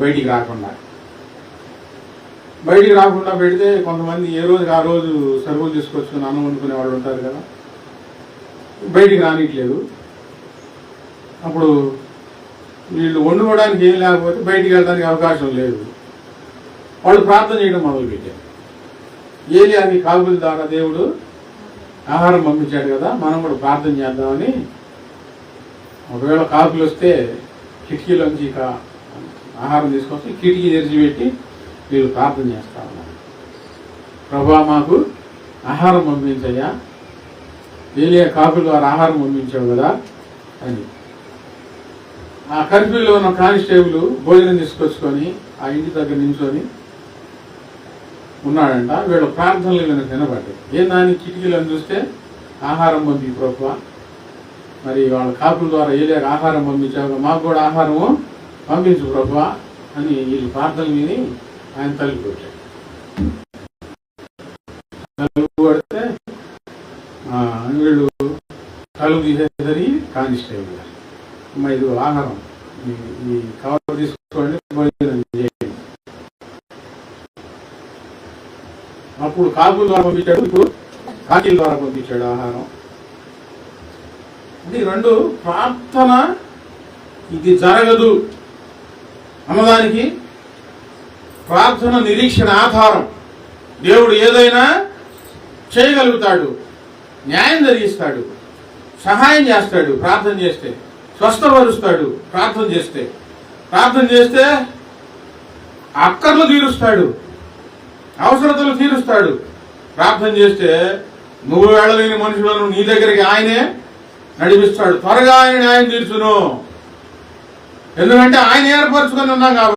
బయటికి రాకుండా పెడితే కొంతమంది ఏ రోజుకి ఆ రోజు సరుకులు తీసుకొచ్చుకుని అన్నం వండుకునే వాళ్ళు ఉంటారు కదా, బయటికి రానిట్లేదు. అప్పుడు వీళ్ళు వండుకోవడానికి ఏం లేకపోతే బయటికి వెళ్ళడానికి అవకాశం లేదు. వాళ్ళు ప్రార్థన చేయడం మొదలుపెట్టారు. ఏలియాకి కాకుల ద్వారా దేవుడు ఆహారం పంపించాడు కదా, మనం కూడా ప్రార్థన చేద్దామని. ఒకవేళ కాకులు వస్తే కిటికీలోంచి ఆహారం తీసుకొచ్చి కిటికీ తెరిచిపెట్టి వీళ్ళు ప్రార్థన చేస్తా ఉన్నారు. ప్రభువా మాకు ఆహారం పంపించయ్యా, ఏలియా కాకుల ద్వారా ఆహారం పంపించావు కదా అని. ఆ కర్ఫ్యూలో ఉన్న కానిస్టేబుల్ భోజనం తీసుకొచ్చుకొని ఆ ఇంటి దగ్గర నించుని ఉన్నాడంట. వీళ్ళ ప్రార్థనలు వీళ్ళకి వినబడ్డాయి. దాని కిటికీలను చూస్తే ఆహారం పంపి ప్రభువా, మరి వాళ్ళ కాకుల ద్వారా ఏలియాకి ఆహారం పంపించావు, మాకు కూడా ఆహారము పంపించు ప్రభువా అని వీళ్ళు ప్రార్థనలు విని ఆయన తలుపు కొట్టాడు. తలుపు కొడితే వీళ్ళు తలుపు తీసేసరికి కానిస్టేబుల్ గారు, ఇది ఆహారం, ఈ కవర్ తీసుకోండి, భోజనం చేయండి. అప్పుడు కాకుల ద్వారా పంపించాడు, ఇప్పుడు కాకిల ద్వారా పంపించాడు ఆహారం. ఇది రెండు ప్రార్థన ఇది జరగదు అన్నదానికి ప్రార్థన నిరీక్షణ ఆధారం. దేవుడు ఏదైనా చేయగలుగుతాడు, న్యాయం జరిగిస్తాడు, సహాయం చేస్తాడు. ప్రార్థన చేస్తే స్వస్థపరుస్తాడు. ప్రార్థన చేస్తే అక్కర్లు తీరుస్తాడు, అవసరతలు తీరుస్తాడు. ప్రార్థన చేస్తే నువ్వు వెళ్ళలేని మనుషులను నీ దగ్గరికి ఆయనే నడిపిస్తాడు. త్వరగా ఆయన న్యాయం తీర్చును. ఎందుకంటే ఆయన ఏర్పరచుకొని ఉన్నాం కాబట్టి.